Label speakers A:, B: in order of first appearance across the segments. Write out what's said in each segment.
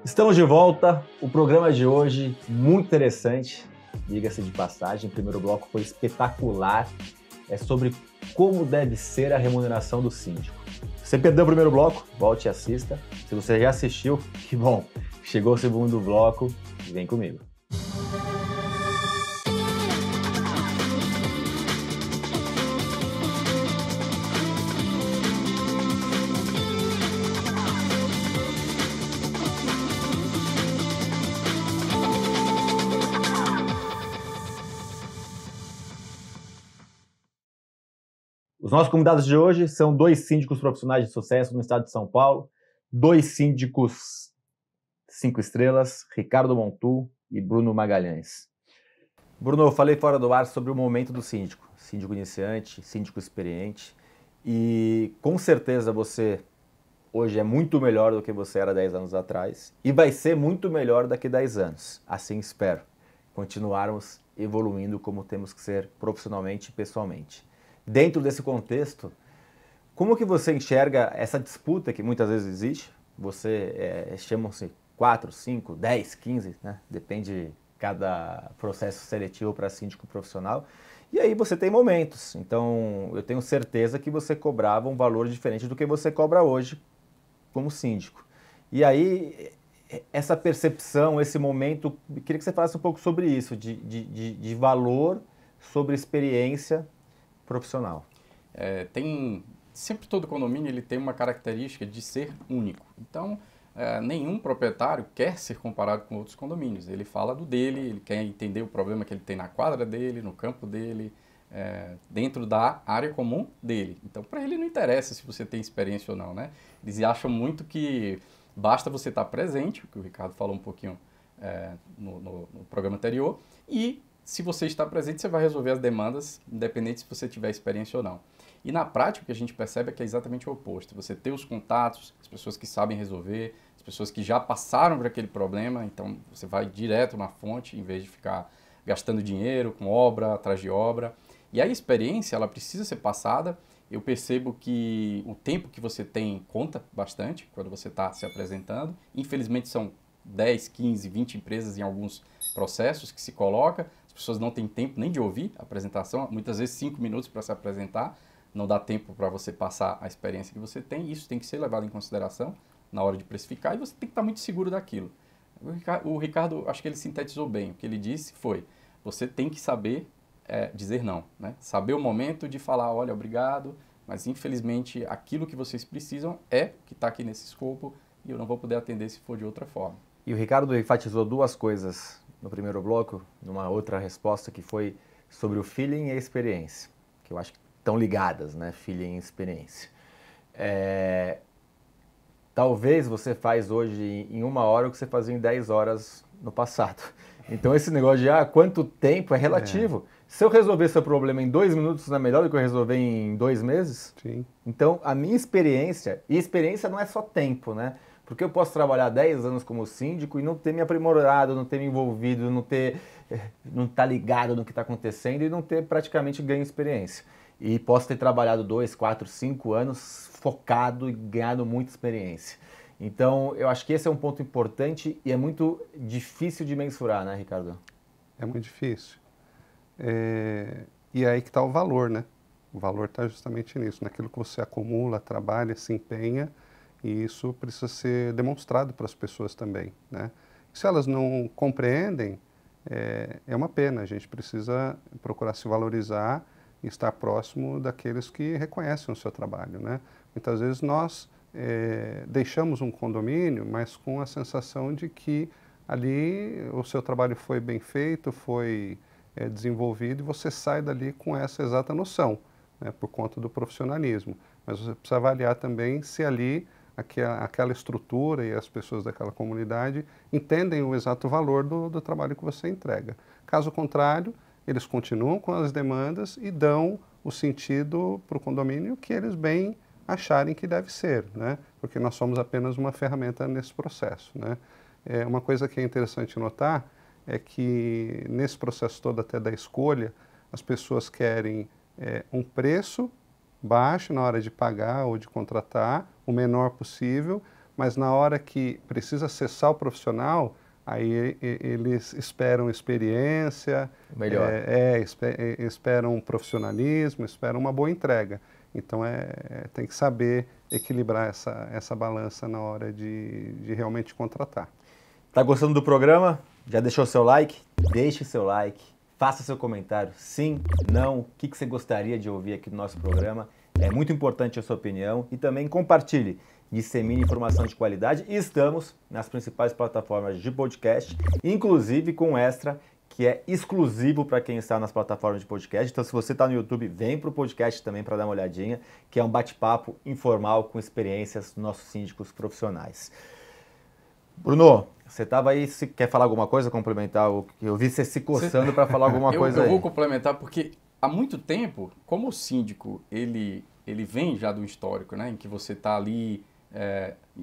A: Estamos de volta. O programa de hoje, muito interessante, diga-se de passagem. O primeiro bloco foi espetacular. É sobre como deve ser a remuneração do síndico. Se você perdeu o primeiro bloco, volte e assista. Se você já assistiu, que bom. Chegou o segundo bloco, vem comigo. Os nossos convidados de hoje são dois síndicos profissionais de sucesso no estado de São Paulo, dois síndicos 5 estrelas, Ricardo Montu e Bruno Magalhães. Bruno, eu falei fora do ar sobre o momento do síndico, síndico iniciante, síndico experiente, e com certeza você hoje é muito melhor do que você era 10 anos atrás e vai ser muito melhor daqui a 10 anos, assim espero, continuarmos evoluindo como temos que ser profissionalmente e pessoalmente. Dentro desse contexto, como que você enxerga essa disputa que muitas vezes existe? Você chamam-se 4, 5, 10, 15, né? Depende de cada processo seletivo para síndico profissional. E aí você tem momentos. Então, eu tenho certeza que você cobrava um valor diferente do que você cobra hoje como síndico. E aí, essa percepção, esse momento, queria que você falasse um pouco sobre isso, de valor sobre experiência profissional.
B: Sempre todo condomínio ele tem uma característica de ser único. Então, nenhum proprietário quer ser comparado com outros condomínios. Ele fala do dele, ele quer entender o problema que ele tem na quadra dele, no campo dele, dentro da área comum dele. Então, para ele não interessa se você tem experiência ou não, né? Eles acham muito que basta você estar presente, o que o Ricardo falou um pouquinho no programa anterior, e se você está presente, você vai resolver as demandas, independente se você tiver experiência ou não. E na prática, o que a gente percebe é que é exatamente o oposto. Você ter os contatos, as pessoas que sabem resolver, as pessoas que já passaram por aquele problema, então você vai direto na fonte, em vez de ficar gastando dinheiro com obra, atrás de obra. E a experiência, ela precisa ser passada. Eu percebo que o tempo que você tem conta bastante quando você está se apresentando. Infelizmente, são 10, 15, 20 empresas em alguns processos que se coloca. As pessoas não têm tempo nem de ouvir a apresentação, muitas vezes 5 minutos para se apresentar. Não dá tempo para você passar a experiência que você tem, isso tem que ser levado em consideração na hora de precificar e você tem que estar muito seguro daquilo. O Ricardo, acho que ele sintetizou bem, o que ele disse foi, você tem que saber dizer não, né? Saber o momento de falar, olha, obrigado, mas infelizmente aquilo que vocês precisam é o que está aqui nesse escopo e eu não vou poder atender se for de outra forma.
A: E o Ricardo enfatizou duas coisas no primeiro bloco, numa outra resposta que foi sobre o feeling e a experiência, que eu acho que estão ligadas, né? Feeling e experiência. Talvez você faz hoje em 1 hora o que você fazia em 10 horas no passado. Então esse negócio de quanto tempo é relativo. Se eu resolver seu problema em 2 minutos, não é melhor do que eu resolver em 2 meses?
C: Sim.
A: Então a minha experiência, e experiência não é só tempo, né? Porque eu posso trabalhar 10 anos como síndico e não ter me aprimorado, não ter me envolvido, não estar ligado no que está acontecendo e não ter praticamente ganho experiência. E posso ter trabalhado 2, 4, 5 anos focado e ganhado muita experiência. Então, eu acho que esse é um ponto importante e é muito difícil de mensurar, né, Ricardo?
C: É muito difícil. E aí que está o valor, né? O valor está justamente nisso, naquilo que você acumula, trabalha, se empenha, e isso precisa ser demonstrado para as pessoas também, né? Se elas não compreendem, é uma pena. A gente precisa procurar se valorizar e estar próximo daqueles que reconhecem o seu trabalho, né? Muitas vezes nós deixamos um condomínio, mas com a sensação de que ali o seu trabalho foi bem feito, foi desenvolvido e você sai dali com essa exata noção, né, por conta do profissionalismo. Mas você precisa avaliar também se ali aquela estrutura e as pessoas daquela comunidade entendem o exato valor do trabalho que você entrega. Caso contrário, eles continuam com as demandas e dão o sentido para o condomínio que eles bem acharem que deve ser, né? Porque nós somos apenas uma ferramenta nesse processo, né? Uma coisa que é interessante notar é que nesse processo todo até da escolha, as pessoas querem um preço baixo na hora de pagar ou de contratar, o menor possível, mas na hora que precisa cessar o profissional, aí eles esperam experiência,
A: Melhor.
C: esperam profissionalismo, esperam uma boa entrega. Então, tem que saber equilibrar essa balança na hora de realmente contratar.
A: Tá gostando do programa? Já deixou seu like? Deixe seu like, faça seu comentário. Sim, não, o que você gostaria de ouvir aqui no nosso programa? É muito importante a sua opinião e também compartilhe, dissemine informação de qualidade. E estamos nas principais plataformas de podcast, inclusive com extra, que é exclusivo para quem está nas plataformas de podcast. Então, se você está no YouTube, vem para o podcast também para dar uma olhadinha, que é um bate-papo informal com experiências dos nossos síndicos profissionais. Bruno, você estava aí, se quer falar alguma coisa, complementar? Eu vi você se coçando para falar alguma coisa aí.
B: Eu vou complementar porque há muito tempo, como o síndico, ele vem já do histórico, né, em que você está ali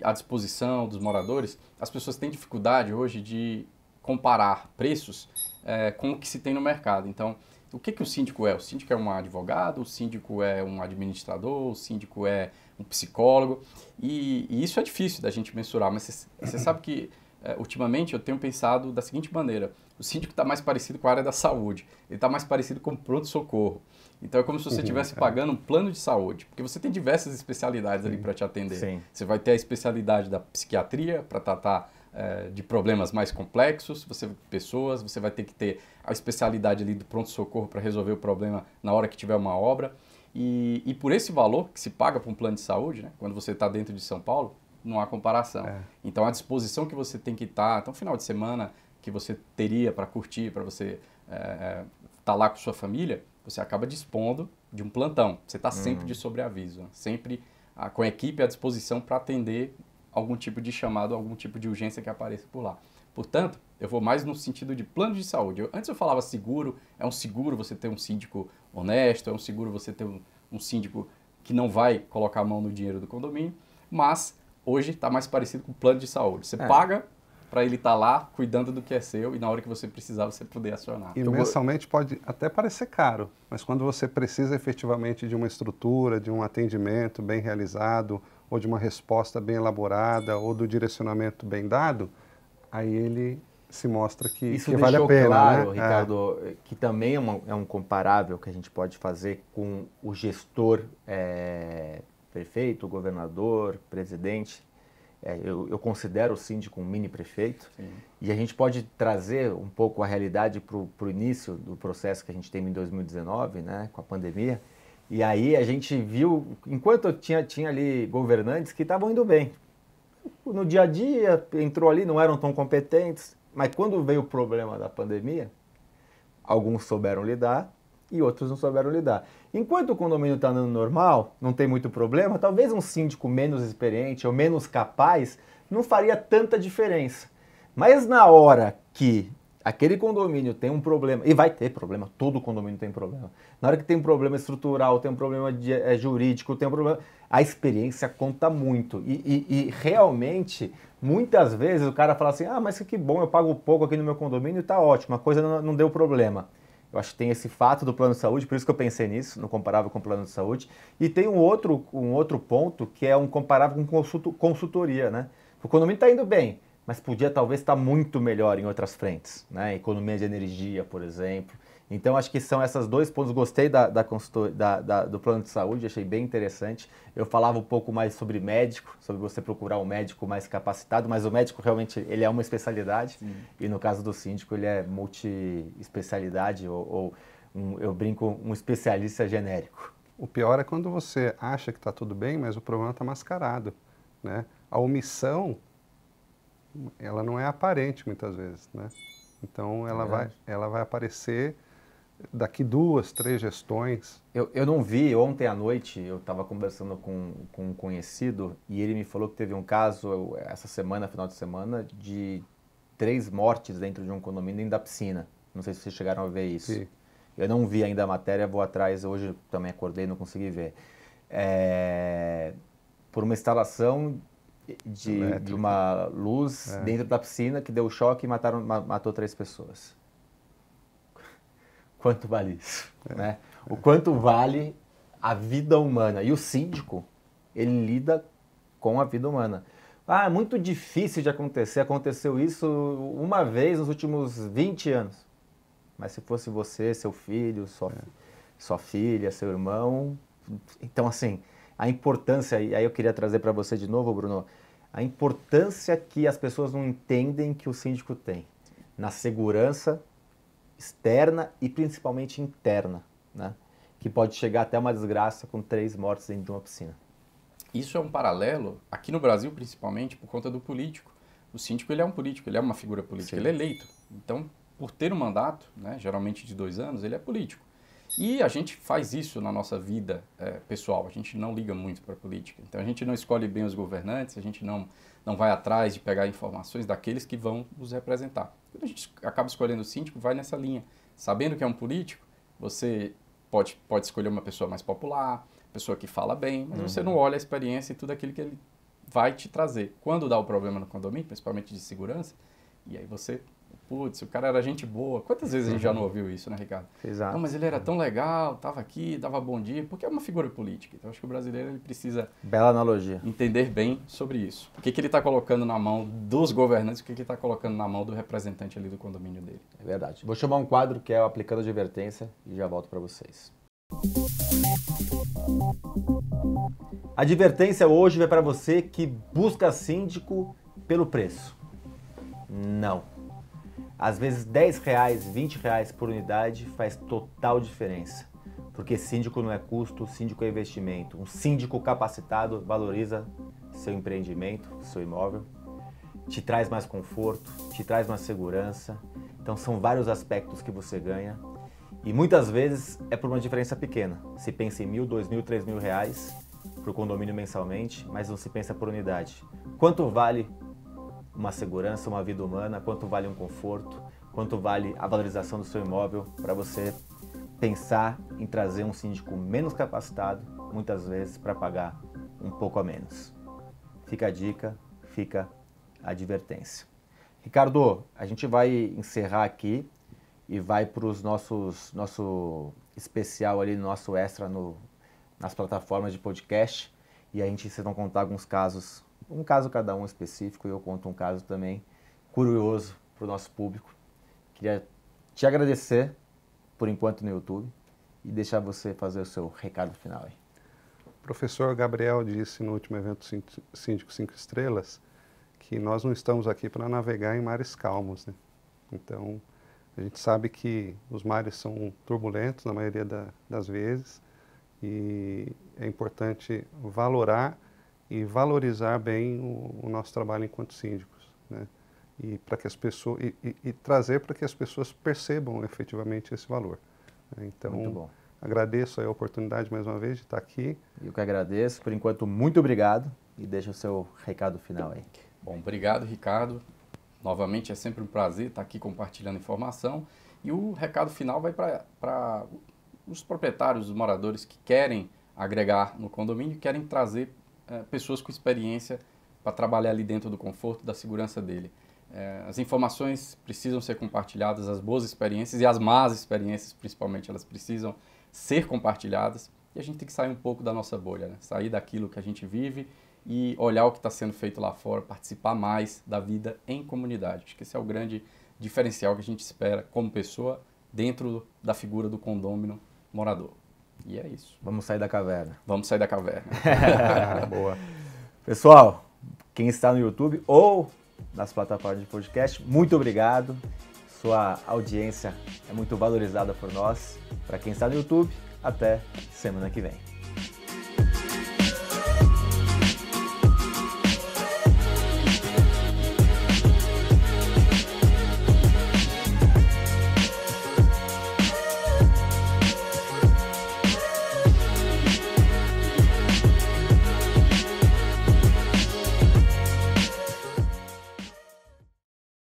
B: à disposição dos moradores, as pessoas têm dificuldade hoje de comparar preços com o que se tem no mercado. Então, o que o síndico é? O síndico é um advogado, o síndico é um administrador, o síndico é um psicólogo, e isso é difícil da gente mensurar, mas você sabe que ultimamente eu tenho pensado da seguinte maneira: o síndico está mais parecido com a área da saúde, ele está mais parecido com o pronto-socorro. Então é como se você estivesse pagando um plano de saúde, porque você tem diversas especialidades ali para te atender.
A: Sim.
B: Você vai ter a especialidade da psiquiatria para tratar de problemas mais complexos, você vai ter que ter a especialidade ali do pronto-socorro para resolver o problema na hora que tiver uma obra. E por esse valor que se paga para um plano de saúde, né, quando você está dentro de São Paulo, não há comparação. Então, a disposição que você tem que estar, então, final de semana que você teria para curtir, para você estar lá com sua família, você acaba dispondo de um plantão. Você está sempre de sobreaviso, né? Sempre com a equipe à disposição para atender algum tipo de chamado, algum tipo de urgência que apareça por lá. Portanto, eu vou mais no sentido de plano de saúde. Antes eu falava seguro, é um seguro você ter um síndico honesto, é um seguro você ter um síndico que não vai colocar a mão no dinheiro do condomínio, mas hoje está mais parecido com plano de saúde. Você paga para ele estar lá cuidando do que é seu e na hora que você precisar você poder acionar.
C: E mensalmente pode até parecer caro, mas quando você precisa efetivamente de uma estrutura, de um atendimento bem realizado, ou de uma resposta bem elaborada, ou do direcionamento bem dado, aí ele se mostra que vale a pena.
A: Isso claro,
C: né?
A: Ricardo, que também é um comparável que a gente pode fazer com o gestor prefeito, governador, presidente. Eu considero o síndico um mini prefeito.
B: Sim.
A: E a gente pode trazer um pouco a realidade para o início do processo que a gente teve em 2019, né, com a pandemia. E aí a gente viu, enquanto tinha ali governantes que estavam indo bem. No dia a dia, entrou ali, não eram tão competentes, mas quando veio o problema da pandemia, alguns souberam lidar e outros não souberam lidar. Enquanto o condomínio está andando normal, não tem muito problema, talvez um síndico menos experiente ou menos capaz não faria tanta diferença. Mas na hora que aquele condomínio tem um problema, e vai ter problema, todo condomínio tem problema. Na hora que tem um problema estrutural, tem um problema jurídico, tem um problema, a experiência conta muito. E realmente, muitas vezes o cara fala assim, mas que bom, eu pago pouco aqui no meu condomínio e tá ótimo, a coisa não deu problema. Eu acho que tem esse fato do plano de saúde, por isso que eu pensei nisso, no comparável com o plano de saúde. E tem um outro ponto que é um comparável com consultoria, né? O condomínio está indo bem, mas podia talvez estar muito melhor em outras frentes, né? Economia de energia, por exemplo. Então, acho que são esses dois pontos. Gostei do plano de saúde, achei bem interessante. Eu falava um pouco mais sobre médico, sobre você procurar um médico mais capacitado, mas o médico realmente ele é uma especialidade. Sim. E no caso do síndico, ele é multi-especialidade eu brinco, um especialista genérico.
C: O pior é quando você acha que está tudo bem, mas o problema está mascarado, né? A omissão, ela não é aparente muitas vezes, né? Então, ela vai aparecer daqui 2, 3 gestões.
A: Eu não vi, ontem à noite eu estava conversando com um conhecido e ele me falou que teve um caso, essa semana, final de semana, de 3 mortes dentro de um condomínio dentro da piscina. Não sei se vocês chegaram a ver isso. Sim. Eu não vi ainda a matéria, vou atrás, hoje também acordei e não consegui ver. Por uma instalação de uma luz dentro da piscina que deu choque e matou 3 pessoas. Quanto vale isso? Né? O quanto vale a vida humana? E o síndico, ele lida com a vida humana. Ah, é muito difícil de acontecer. Aconteceu isso uma vez nos últimos 20 anos. Mas se fosse você, seu filho, sua filha, seu irmão... Então, assim, a importância... E aí eu queria trazer para você de novo, Bruno, a importância que as pessoas não entendem que o síndico tem na segurança externa e principalmente interna, né? Que pode chegar até uma desgraça com 3 mortes dentro de uma piscina.
B: Isso é um paralelo, aqui no Brasil principalmente, por conta do político. O síndico, ele é um político, ele é uma figura política, ele é eleito. Então, por ter um mandato, né, geralmente de 2 anos, ele é político. E a gente faz isso na nossa vida pessoal, a gente não liga muito para a política. Então, a gente não escolhe bem os governantes, a gente não vai atrás de pegar informações daqueles que vão nos representar. Quando a gente acaba escolhendo o síndico, vai nessa linha. Sabendo que é um político, você pode escolher uma pessoa mais popular, pessoa que fala bem, mas você não olha a experiência e tudo aquilo que ele vai te trazer. Quando dá o problema no condomínio, principalmente de segurança, e aí você, putz, o cara era gente boa. Quantas vezes a gente já não ouviu isso, né, Ricardo?
A: Exato.
B: Não, mas ele era tão legal, estava aqui, dava bom dia, porque é uma figura política. Então, acho que o brasileiro ele precisa
A: Bela analogia.
B: Entender bem sobre isso. O que ele está colocando na mão dos governantes, o que ele está colocando na mão do representante ali do condomínio dele.
A: É verdade. Vou chamar um quadro que é o Aplicando Advertência e já volto para vocês. A advertência hoje vai para você que busca síndico pelo preço. Não. Às vezes R$10, R$20 por unidade faz total diferença. Porque síndico não é custo, síndico é investimento. Um síndico capacitado valoriza seu empreendimento, seu imóvel, te traz mais conforto, te traz mais segurança. Então são vários aspectos que você ganha. E muitas vezes é por uma diferença pequena. Se pensa em R$1.000, R$2.000, R$3.000 para o condomínio mensalmente, mas não se pensa por unidade. Quanto vale uma segurança, uma vida humana? Quanto vale um conforto? Quanto vale a valorização do seu imóvel para você pensar em trazer um síndico menos capacitado, muitas vezes para pagar um pouco a menos? Fica a dica, fica a advertência. Ricardo, a gente vai encerrar aqui e vai para os nosso especial ali, nosso extra nas plataformas de podcast. E a gente, vocês vão contar alguns casos, um caso cada um específico, e eu conto um caso também curioso para o nosso público. Queria te agradecer por enquanto no YouTube e deixar você fazer o seu recado final aí.
C: O professor Gabriel disse no último evento Síndico 5 Estrelas que nós não estamos aqui para navegar em mares calmos, né? Então, a gente sabe que os mares são turbulentos na maioria das vezes e é importante valorar e valorizar bem o nosso trabalho enquanto síndicos, né? E para que as pessoas e trazer para que as pessoas percebam efetivamente esse valor. Então,
A: muito bom.
C: Agradeço a oportunidade mais uma vez de estar aqui.
A: Eu que agradeço. Por enquanto, muito obrigado e deixa o seu recado final aí.
B: Bom, obrigado, Ricardo. Novamente, é sempre um prazer estar aqui compartilhando informação. E o recado final vai para os proprietários, os moradores que querem agregar no condomínio, querem trazer pessoas com experiência para trabalhar ali dentro do conforto, da segurança dele. As informações precisam ser compartilhadas, as boas experiências e as más experiências, principalmente, elas precisam ser compartilhadas. E a gente tem que sair um pouco da nossa bolha, né? Sair daquilo que a gente vive e olhar o que está sendo feito lá fora, participar mais da vida em comunidade. Acho que esse é o grande diferencial que a gente espera como pessoa dentro da figura do condômino morador. E é isso.
A: Vamos sair da caverna.
B: Vamos sair da caverna.
A: Boa. Pessoal, quem está no YouTube ou nas plataformas de podcast, muito obrigado. Sua audiência é muito valorizada por nós. Para quem está no YouTube, até semana que vem.